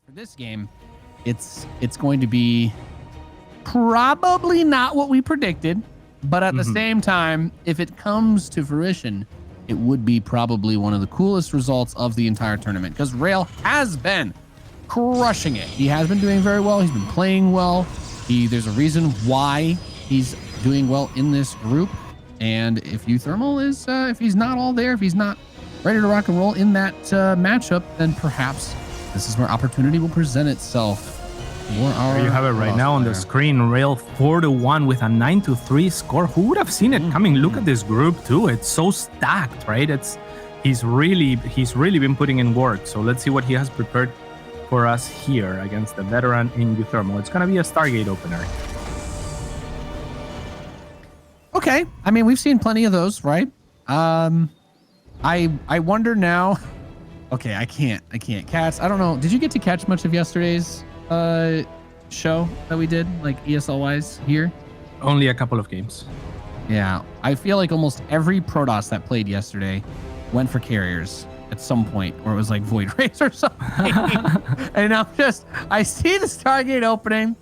for this game, it's going to be probably not what we predicted, but at the same time, if it comes to fruition, it would be probably one of the coolest results of the entire tournament, because Rail has been crushing it. He has been doing very well. He's been playing well. There's a reason why he's doing well in this group. And if uThermal is, if he's not all there, if he's not ready to rock and roll in that matchup, then perhaps this is where opportunity will present itself. There you have it right now on the screen. Rail 4-1 with a 9-3 score. Who would have seen it coming? Look at this group too. It's so stacked, right? He's really been putting in work. So let's see what he has prepared for us here against the veteran in uThermal. It's gonna be a Stargate opener. Okay, I mean, we've seen plenty of those, right? I wonder now. Okay, I can't. Cats, I don't know. Did you get to catch much of yesterday's show that we did, like ESL wise here? Only a couple of games. Yeah, I feel like almost every Protoss that played yesterday went for carriers at some point, or it was like Void Race or something. And I see the Stargate opening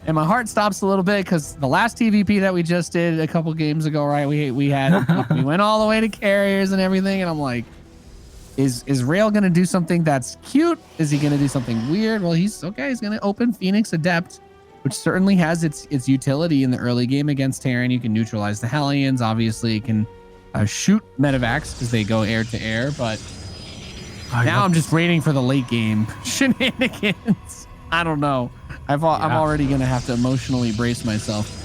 and my heart stops a little bit, because the last TvP that we just did a couple games ago, right, we went all the way to carriers and everything, and I'm like, Is Rail going to do something that's cute? Is he going to do something weird? Well, he's going to open Phoenix Adept, which certainly has its utility in the early game against Terran. You can neutralize the Hellions. Obviously, you can shoot Medivacs because they go air to air. But now I'm just waiting for the late game shenanigans. I don't know. I'm already going to have to emotionally brace myself.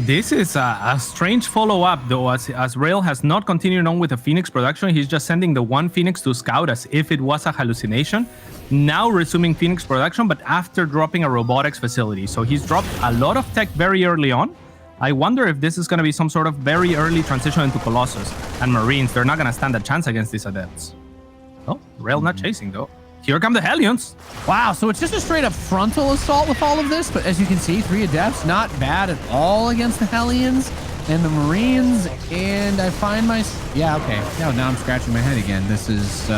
This is a strange follow-up, though, as Rail has not continued on with the Phoenix production. He's just sending the one Phoenix to scout as if it was a hallucination. Now resuming Phoenix production, but after dropping a robotics facility. So he's dropped a lot of tech very early on. I wonder if this is going to be some sort of very early transition into Colossus and Marines. They're not going to stand a chance against these Adepts. Oh, Rail not chasing, though. Here come the Hellions. Wow, so it's just a straight up frontal assault with all of this, but as you can see, 3 Adepts, not bad at all against the Hellions and the Marines, and I find yeah, okay. Now I'm scratching my head again. This is,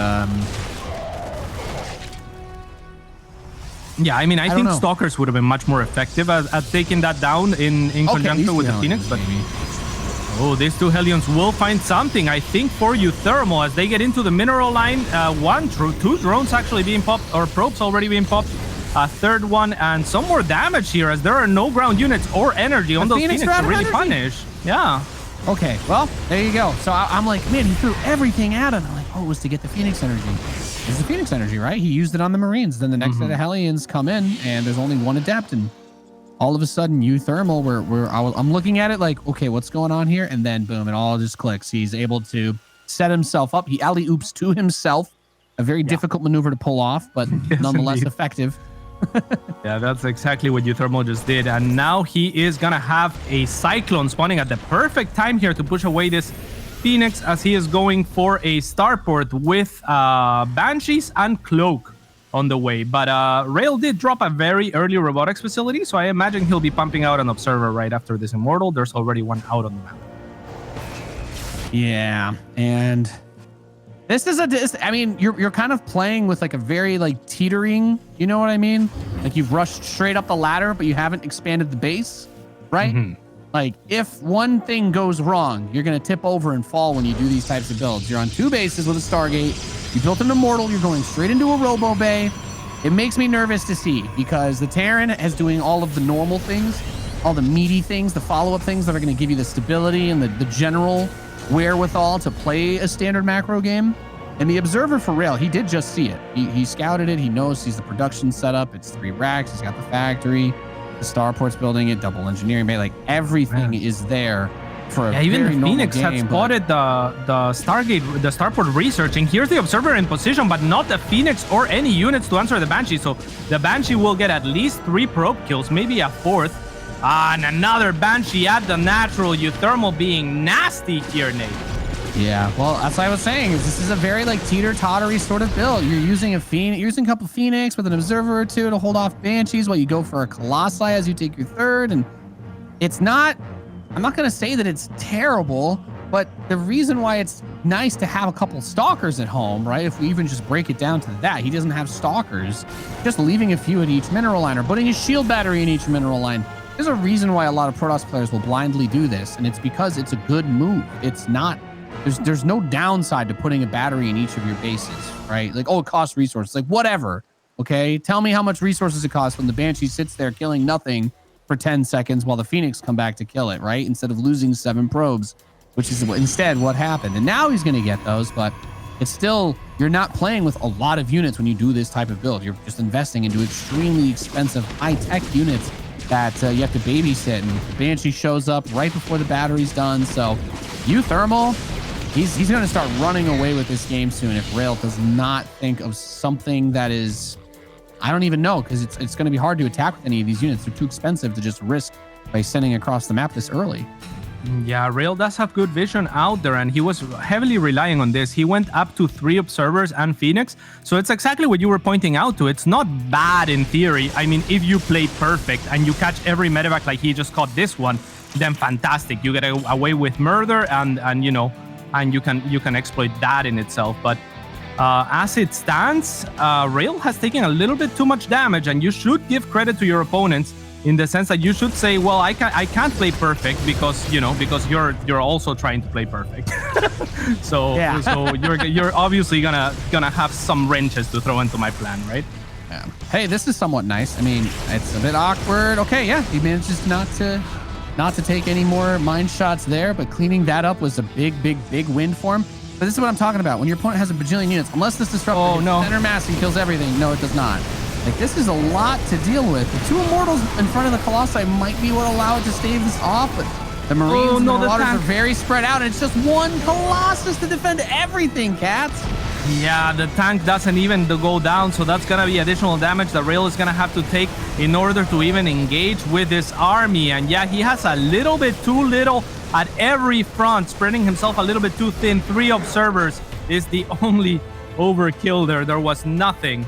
yeah, I mean, I think Stalkers would have been much more effective at taking that down in conjunction with the Phoenix, but... Oh, these 2 Hellions will find something, I think, for uThermal as they get into the mineral line. 2 drones actually being popped, or probes already being popped. A 3rd one, and some more damage here as there are no ground units or energy on those Phoenix to really punish. Yeah. Okay, well, there you go. So I'm like, man, he threw everything at him. I'm like, oh, it was to get the Phoenix energy. It's the Phoenix energy, right? He used it on the Marines. Then the next set of Hellions come in, and there's only 1 Adept, and all of a sudden, uThermal, I'm looking at it like, okay, what's going on here? And then, boom, it all just clicks. He's able to set himself up. He alley-oops to himself. A very difficult maneuver to pull off, but nonetheless effective. Yeah, that's exactly what uThermal just did. And now he is going to have a Cyclone spawning at the perfect time here to push away this Phoenix, as he is going for a starport with Banshees and Cloak on the way. But Rail did drop a very early robotics facility, so I imagine he'll be pumping out an observer right after this Immortal. There's already one out on the map. Yeah, and this is I mean, you're kind of playing with like a very like teetering, you know what I mean? Like you've rushed straight up the ladder, but you haven't expanded the base, right? Like if one thing goes wrong, you're going to tip over and fall when you do these types of builds. You're on 2 bases with a Stargate. You built an Immortal. You're going straight into a Robo Bay. It makes me nervous to see, because the Terran is doing all of the normal things, all the meaty things, the follow-up things that are going to give you the stability and the general wherewithal to play a standard macro game. And the Observer for Rail, he did just see it. He scouted it. He knows he's the production setup. It's 3 racks. He's got the factory. The starport's building it. Double engineering bay. Like everything is there. Even the Phoenix had spotted the Stargate, the starport researching. Here's the Observer in position, but not the Phoenix or any units to answer the Banshee. So the Banshee will get at least 3 probe kills, maybe a 4th. And another Banshee at the natural. uThermal being nasty here, Nate. Yeah, well, that's what I was saying. This is a very like teeter-tottery sort of build. You're using a couple Phoenix with an Observer or 2 to hold off Banshees while you go for a Colossi as you take your 3rd. And it's not... I'm not going to say that it's terrible, But the reason why it's nice to have a couple stalkers at home, right? If we even just break it down to that, he doesn't have stalkers, just leaving a few at each mineral line or putting his shield battery in each mineral line. There's a reason why a lot of Protoss players will blindly do this, and it's because it's a good move. It's not, there's no downside to putting a battery in each of your bases, right? Like, oh, it costs resources. Like, whatever, okay? Tell me how much resources it costs when the Banshee sits there killing nothing for 10 seconds while the Phoenix come back to kill it, right? Instead of losing 7 probes, which is instead what happened. And now he's going to get those, but it's still, you're not playing with a lot of units when you do this type of build. You're just investing into extremely expensive high-tech units that you have to babysit. And the Banshee shows up right before the battery's done. So uThermal, he's going to start running away with this game soon if Rail does not think of something that is, I don't even know, because it's going to be hard to attack with any of these units. They're too expensive to just risk by sending across the map this early. Yeah, Rail does have good vision out there, and he was heavily relying on this. He went up to 3 observers and Phoenix, so it's exactly what you were pointing out to. It's not bad in theory. I mean, if you play perfect and you catch every medevac like he just caught this one, then fantastic. You get away with murder, and you know, and you can exploit that in itself. But as it stands, Rail has taken a little bit too much damage, and you should give credit to your opponents in the sense that you should say, well, I can't play perfect because, you know, because you're also trying to play perfect. so yeah. So you're obviously gonna have some wrenches to throw into my plan, right? Yeah. Hey, this is somewhat nice. I mean, it's a bit awkward. Okay, yeah, he manages not to take any more mine shots there, but cleaning that up was a big win for him. But this is what I'm talking about. When your opponent has a bajillion units, unless this disruptor center massing kills everything, no, it does not. Like, this is a lot to deal with. The 2 Immortals in front of the Colossi might be what allow it to stave this off, but the Marines and the Marauders are very spread out, and it's just 1 Colossus to defend everything, cats. Yeah, the tank doesn't even go down, so that's gonna be additional damage that Rail is gonna have to take in order to even engage with this army. And yeah, he has a little bit too little at every front, spreading himself a little bit too thin. 3 observers is the only overkill there. There was nothing.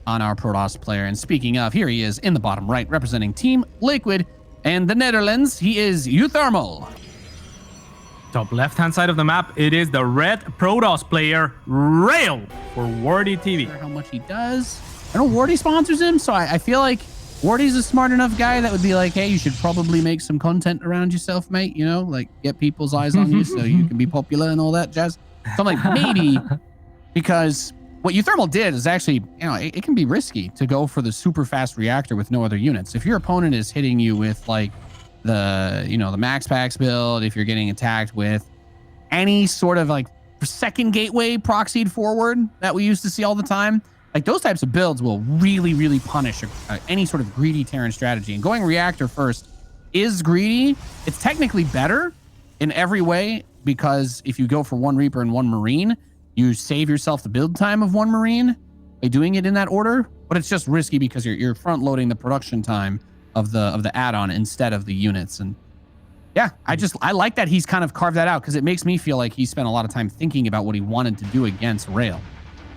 On our Protoss player. And speaking of, here he is in the bottom right, representing Team Liquid and the Netherlands. He is uThermal. Top left-hand side of the map, it is the red Protoss player, Rail, for Wardy TV. How much he does. I know Wardy sponsors him, so I feel like Wardy's a smart enough guy that would be like, hey, you should probably make some content around yourself, mate. You know, like get people's eyes on you so you can be popular and all that jazz. So I'm like, maybe, because what uThermal did is actually, you know, it can be risky to go for the super fast reactor with no other units. If your opponent is hitting you with like the, you know, the Max Packs build, if you're getting attacked with any sort of like second gateway proxied forward that we used to see all the time, like those types of builds will really punish any sort of greedy Terran strategy. And going reactor first is greedy. It's technically better in every way, because if you go for 1 Reaper and 1 Marine, you save yourself the build time of 1 Marine by doing it in that order, but it's just risky because you're front loading the production time of the add-on instead of the units. And yeah, I like that he's kind of carved that out, because it makes me feel like he spent a lot of time thinking about what he wanted to do against Rail.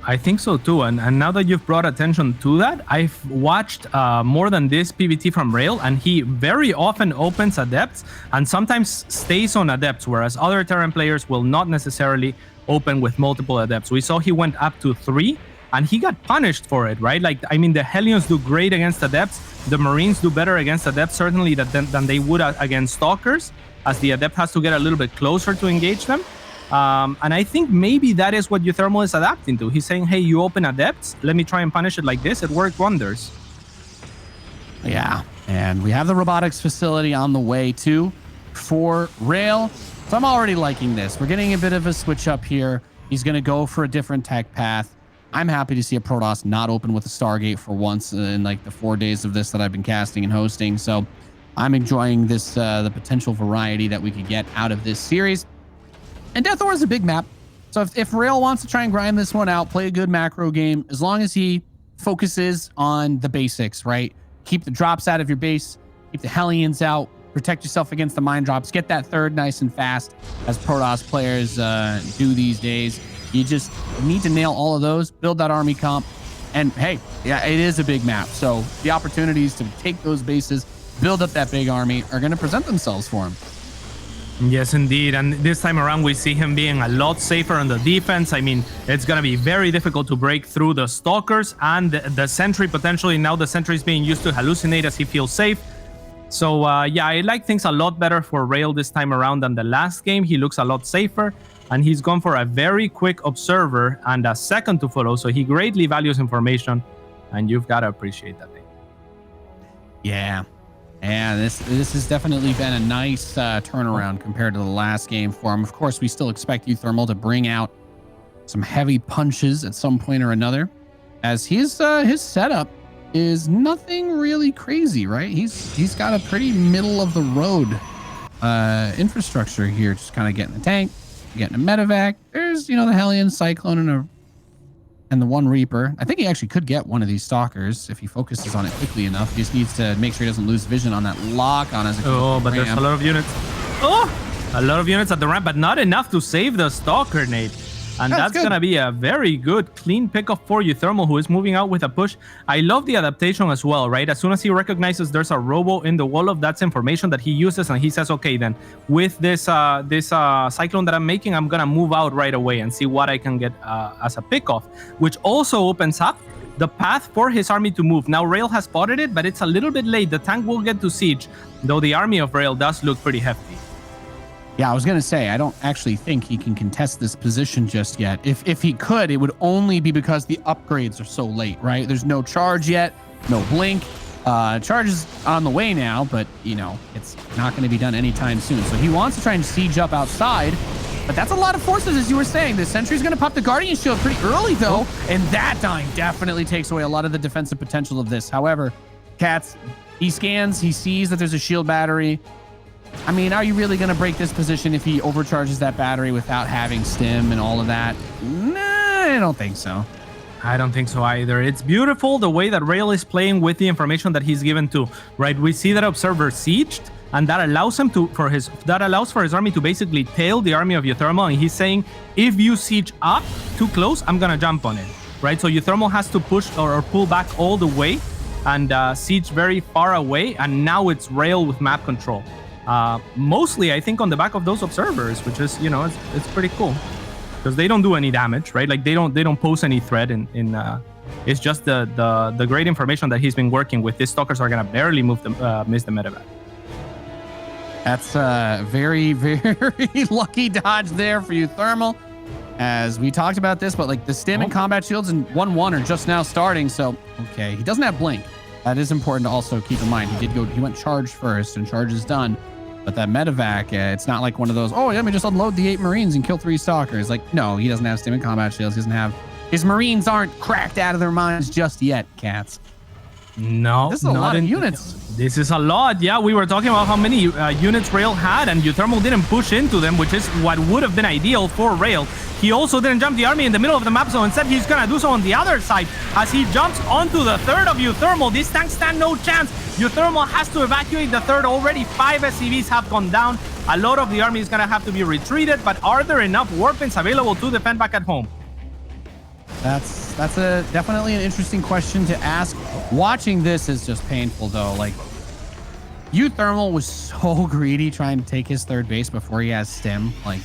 I think so too, and now that you've brought attention to that, I've watched more than this PvT from Rail, and he very often opens Adepts and sometimes stays on Adepts, whereas other Terran players will not necessarily open with multiple Adepts. We saw he went up to 3, and he got punished for it, right? Like, I mean, the Hellions do great against Adepts. The Marines do better against Adepts, certainly than they would against Stalkers, as the Adept has to get a little bit closer to engage them. And I think maybe that is what uThermal is adapting to. He's saying, hey, you open Adepts, let me try and punish it like this. It worked wonders. Yeah, and we have the robotics facility on the way too for Rail. So I'm already liking this. We're getting a bit of a switch up here. He's going to go for a different tech path. I'm happy to see a Protoss not open with a Stargate for once in like the 4 days of this that I've been casting and hosting. So I'm enjoying this, the potential variety that we could get out of this series. And Death Ore is a big map. So if Rail wants to try and grind this one out, play a good macro game, as long as he focuses on the basics, right? Keep the drops out of your base, keep the Hellions out, protect yourself against the mine drops, get that 3rd nice and fast, as Protoss players do these days. You just need to nail all of those, build that army comp, and hey, yeah, it is a big map. So the opportunities to take those bases build up that big army are going to present themselves for him. Yes, indeed. And this time around, we see him being a lot safer on the defense. I mean, it's going to be very difficult to break through the stalkers and the sentry potentially. Now the sentry is being used to hallucinate as he feels safe. So, yeah, I like things a lot better for Rail this time around than the last game. He looks a lot safer, and he's gone for a very quick observer and a second to follow. So he greatly values information, and you've got to appreciate that thing. Yeah. And this has definitely been a nice turnaround compared to the last game for him. Of course, we still expect uThermal to bring out some heavy punches at some point or another, as his setup is nothing really crazy, right? He's got a pretty middle of the road infrastructure here, just kind of getting the tank, getting a medevac. There's the Hellion, Cyclone, and the one Reaper. I think he actually could get one of these Stalkers if he focuses on it quickly enough. He just needs to make sure he doesn't lose vision on that lock on his. Oh, but there's a lot of units. Oh, a lot of units at the ramp, but not enough to save the Stalker, Nate. And that's going to be a very good, clean pickup for uThermal, who is moving out with a push. I love the adaptation as well, right? As soon as he recognizes there's a robo in the wall of that's information that he uses, and he says, okay, then with this Cyclone that I'm making, I'm going to move out right away and see what I can get as a pickoff, which also opens up the path for his army to move. Now, Rail has spotted it, but it's a little bit late. The tank will get to siege, though the army of Rail does look pretty hefty. Yeah, I was going to say, I don't actually think he can contest this position just yet. If he could, it would only be because the upgrades are so late, right? There's no charge yet, no blink. Charge is on the way now, but, it's not going to be done anytime soon. So he wants to try and siege up outside, but that's a lot of forces, as you were saying. The Sentry's going to pop the Guardian Shield pretty early, though, and that dying definitely takes away a lot of the defensive potential of this. However, Cats, he scans, he sees that there's a shield battery. I mean, are you really going to break this position if he overcharges that battery without having stim and all of that? Nah, I don't think so. I don't think so either. It's beautiful the way that Rail is playing with the information that he's given to, right? We see that Observer sieged, and that allows him for his army to basically tail the army of uThermal, and he's saying, if you siege up too close, I'm going to jump on it, right? So uThermal has to push or pull back all the way and siege very far away, and now it's Rail with map control. Mostly, I think, on the back of those observers, which is, it's pretty cool because they don't do any damage, right? Like they don't pose any threat. It's just the great information that he's been working with. These stalkers are gonna barely miss the medevac. That's a very, very lucky dodge there for uThermal. As we talked about this, but like the stim and combat shields and 1-1 are just now starting. So, okay, he doesn't have blink. That is important to also keep in mind. He went charge first, and charge is done. But that medevac, it's not like one of those, let me just unload the 8 Marines and kill 3 Stalkers. Like, no, he doesn't have stim and combat shields. He doesn't have... His Marines aren't cracked out of their minds just yet, Cats. No, this is a lot of units. This is a lot. Yeah, we were talking about how many units Rail had, and uThermal didn't push into them, which is what would have been ideal for Rail. He also didn't jump the army in the middle of the map, so instead he's gonna do so on the other side. As he jumps onto the third of uThermal, these tanks stand no chance. uThermal has to evacuate the third. Already 5 SCVs have gone down. A lot of the army is gonna have to be retreated, but are there enough warpins available to defend back at home? That's definitely an interesting question to ask. Watching this is just painful, though. Like, uThermal was so greedy trying to take his third base before he has stim. Like,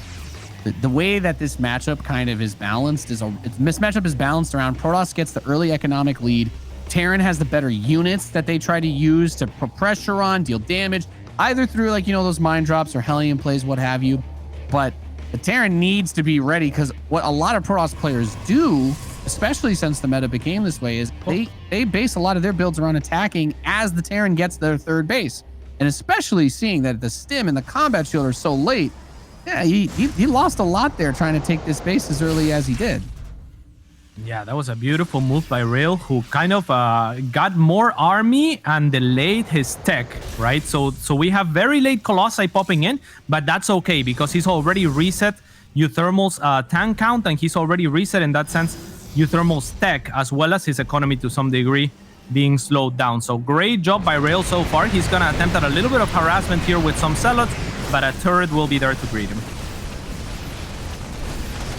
the way that this matchup kind of is balanced this matchup is balanced around Protoss gets the early economic lead. Terran has the better units that they try to use to put pressure on, deal damage, either through those mine drops or Hellion plays, what have you. But the Terran needs to be ready, because what a lot of Protoss players do, especially since the meta became this way, is they base a lot of their builds around attacking as the Terran gets their third base. And especially seeing that the stim and the combat shield are so late, yeah, he lost a lot there trying to take this base as early as he did. Yeah, that was a beautiful move by Rail, who kind of got more army and delayed his tech, right? So we have very late Colossi popping in, but that's okay because he's already reset uThermal's tank count, and he's already reset in that sense uThermal's tech, as well as his economy to some degree being slowed down. So great job by Rail so far. He's gonna attempt at a little bit of harassment here with some zealots, but a turret will be there to greet him.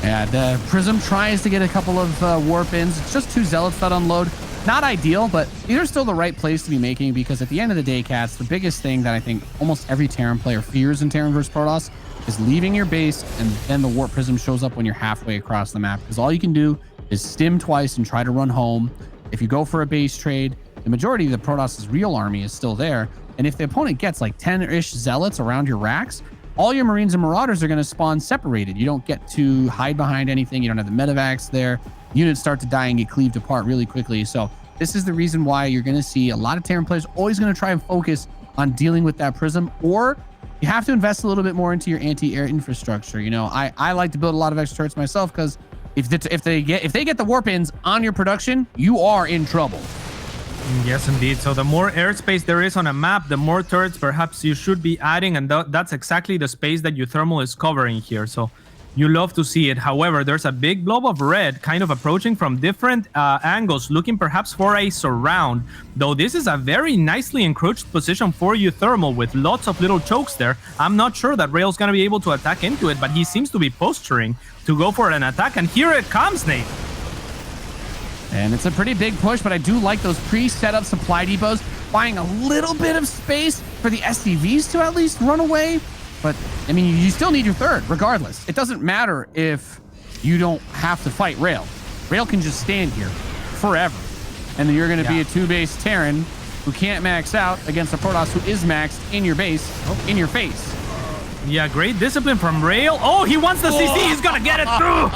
And Prism tries to get a couple of warp ins. It's just 2 zealots that unload. Not ideal, but these are still the right place to be making, because at the end of the day, Cats, the biggest thing that I think almost every Terran player fears in Terran vs. Protoss is leaving your base and then the warp prism shows up when you're halfway across the map, because all you can do is stim twice and try to run home. If you go for a base trade, the majority of the Protoss's real army is still there, and if the opponent gets like 10-ish zealots around your racks, all your Marines and Marauders are going to spawn separated. You don't get to hide behind anything. You don't have the medevacs there. Units start to die and get cleaved apart really quickly. So this is the reason why you're going to see a lot of Terran players always going to try and focus on dealing with that prism, or you have to invest a little bit more into your anti-air infrastructure. You know, I like to build a lot of extra turrets myself, because if they get the warp ins on your production, you are in trouble. Yes, indeed. So the more airspace there is on a map, the more turrets perhaps you should be adding, and that's exactly the space that uThermal is covering here. So you love to see it. However, there's a big blob of red kind of approaching from different angles, looking perhaps for a surround. Though this is a very nicely encroached position for uThermal with lots of little chokes there. I'm not sure that Rail's going to be able to attack into it, but he seems to be posturing to go for an attack. And here it comes, Nate. And it's a pretty big push, but I do like those pre-set up supply depots, buying a little bit of space for the SCVs to at least run away. But, I mean, you still need your third, regardless. It doesn't matter if you don't have to fight Rail. Rail can just stand here forever. And then you're going to be a 2-base Terran who can't max out against a Protoss who is maxed in your base, in your face. Yeah, great discipline from Rail. Oh, he wants the CC. He's going to get it through.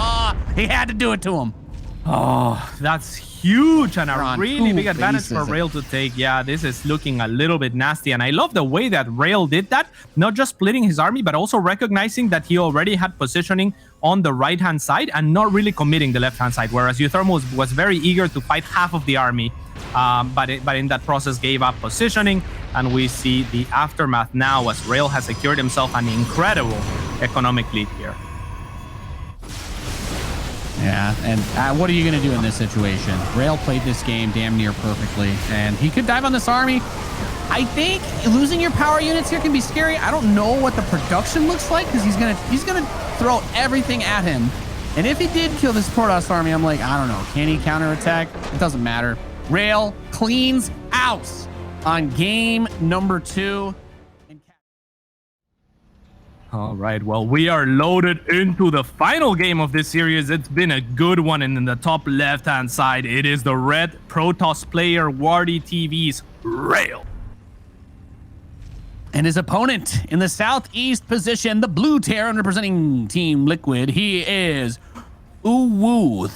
He had to do it to him. Oh, that's huge, and a really big advantage for faces Rail to take. Yeah, this is looking a little bit nasty, and I love the way that Rail did that, not just splitting his army, but also recognizing that he already had positioning on the right-hand side and not really committing the left-hand side, whereas uThermal was very eager to fight half of the army, but in that process gave up positioning, and we see the aftermath now as Rail has secured himself an incredible economic lead here. Yeah, and what are you going to do in this situation? Rail played this game damn near perfectly, and he could dive on this army. I think losing your power units here can be scary. I don't know what the production looks like, because he's gonna throw everything at him. And if he did kill this Protoss army, I'm like, I don't know. Can he counterattack? It doesn't matter. Rail cleans house on game number 2. All right, well, we are loaded into the final game of this series. It's been a good one, and in the top left-hand side, it is the red Protoss player, Wardy TV's Rail. And his opponent in the southeast position, the blue Terran representing Team Liquid, he is uThermal.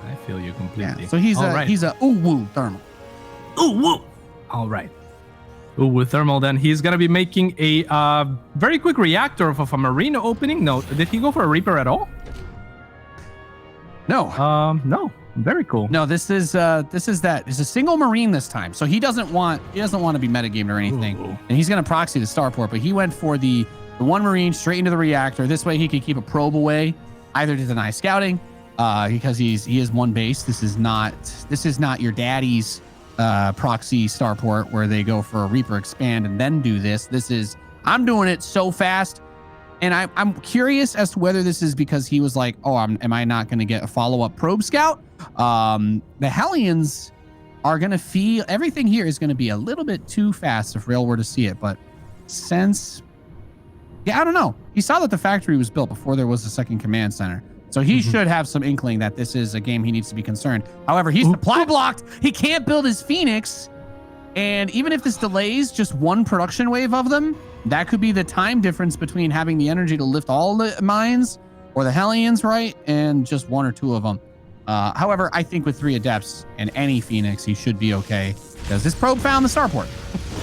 I feel you completely. Yeah, so he's a uThermal. Ooh, all right. uThermal, then he's gonna be making a very quick reactor of a marine opening. No, did he go for a Reaper at all? No. No. Very cool. No, this is a single marine this time. So he doesn't want to be metagamed or anything. Ooh. And he's gonna proxy the starport, but he went for the one marine straight into the reactor. This way he could keep a probe away, either to deny scouting, because he is one base. This is not your daddy's proxy starport where they go for a Reaper expand and then do this. I'm doing it so fast, and I'm curious as to whether this is because he was like, oh, am I not going to get a follow-up probe scout? The Hellions are going to feel everything here is going to be a little bit too fast if Rail were to see it, but I don't know. He saw that the factory was built before there was a second command center. So he should have some inkling that this is a game he needs to be concerned. However, he's supply blocked. He can't build his Phoenix. And even if this delays just one production wave of them, that could be the time difference between having the energy to lift all the mines or the Hellions, right? And just one or two of them. However, I think with 3 Adepts and any Phoenix, he should be okay, because this probe found the starport.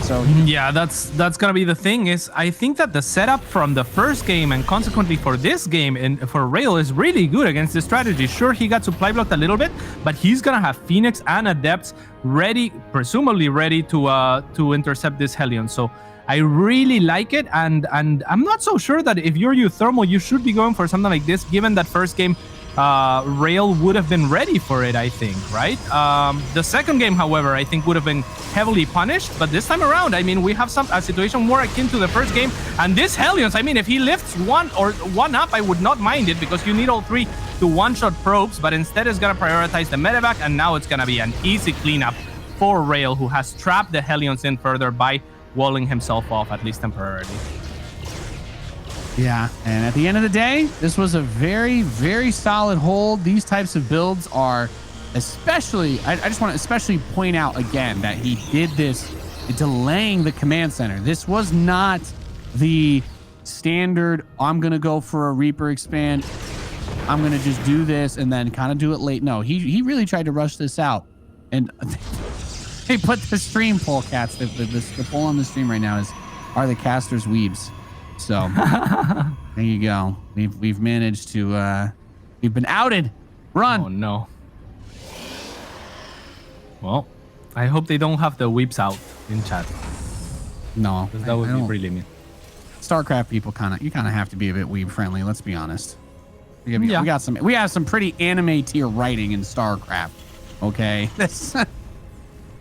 So yeah, that's gonna be the thing. Is I think that the setup from the first game and consequently for this game and for Rail is really good against this strategy. Sure, he got supply blocked a little bit, but he's gonna have Phoenix and Adepts ready, presumably ready to intercept this Hellion. So I really like it, and I'm not so sure that if you're uThermal, you should be going for something like this, given that first game Rail would have been ready for it, I think, right? The second game, however, I think would have been heavily punished, but this time around, I mean, we have a situation more akin to the first game, and this Hellions, I mean, if he lifts one up, I would not mind it, because you need all 3 to one-shot probes, but instead is going to prioritize the medevac, and now it's going to be an easy cleanup for Rail, who has trapped the Hellions in further by walling himself off, at least temporarily. Yeah, and at the end of the day, this was a very, very solid hold. These types of builds are especially, I just want to especially point out again that he did this delaying the command center. This was not the standard, I'm going to go for a Reaper expand, I'm going to just do this and then kind of do it late. No, he really tried to rush this out. And they put the stream poll, cats. The poll on the stream right now is, are the casters weebs? So there you go. We've managed to we've been outed. Run. Oh no. Well, I hope they don't have the weeps out in chat. No, because that would be really mean. Starcraft people you kind of have to be a bit weeb friendly. Let's be honest. We have some pretty anime tier writing in Starcraft. Okay.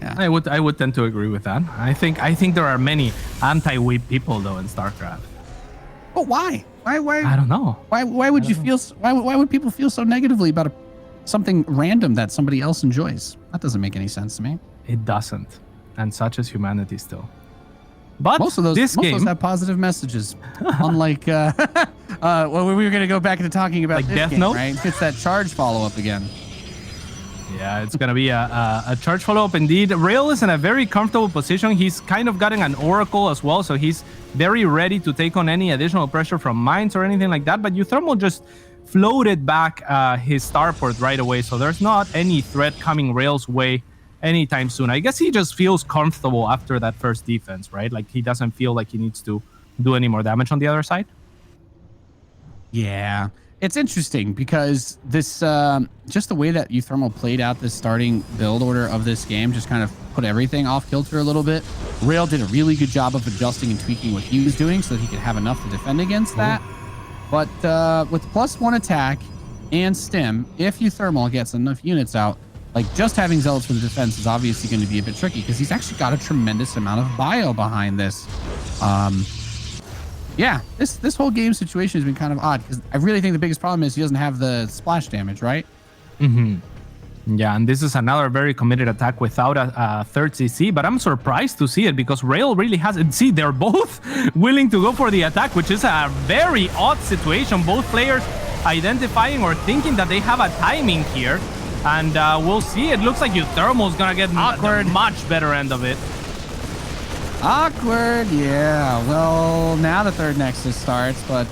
Yeah. I would tend to agree with that. I think there are many anti-weeb people though in Starcraft. But why? Why? I don't know. Why would you feel? Why would people feel so negatively about something random that somebody else enjoys? That doesn't make any sense to me. It doesn't, and such is humanity still. But most of those have positive messages. Unlike, well, we were gonna go back into talking about like this Death game, Note, right? It's that charge follow up again. Yeah, it's gonna be a charge follow-up indeed. Rail is in a very comfortable position. He's kind of getting an Oracle as well, so he's very ready to take on any additional pressure from mines or anything like that. But uThermal just floated back his starport right away, so there's not any threat coming Rail's way anytime soon. I guess he just feels comfortable after that first defense, right? Like he doesn't feel like he needs to do any more damage on the other side. Yeah. It's interesting because this, just the way that uThermal played out this starting build order of this game just kind of put everything off kilter a little bit. Rail did a really good job of adjusting and tweaking what he was doing so that he could have enough to defend against that. But with +1 attack and stim, if uThermal gets enough units out, like just having Zealots for the defense is obviously going to be a bit tricky because he's actually got a tremendous amount of bio behind this. Yeah, this whole game situation has been kind of odd because I really think the biggest problem is he doesn't have the splash damage, right? Yeah, and this is another very committed attack without a third CC, but I'm surprised to see it because Rail really has it. See, they're both willing to go for the attack, which is a very odd situation. Both players identifying or thinking that they have a timing here, and we'll see. It looks like uThermal is gonna get the much better end of it. Awkward, yeah. Well, now the third Nexus starts, but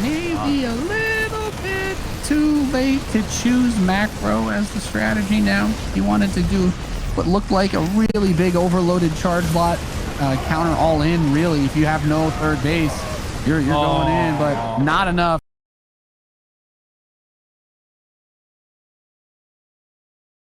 maybe a little bit too late to choose macro as the strategy now. He wanted to do what looked like a really big overloaded charge bot counter all in, really. If you have no third base, you're going in, but not enough.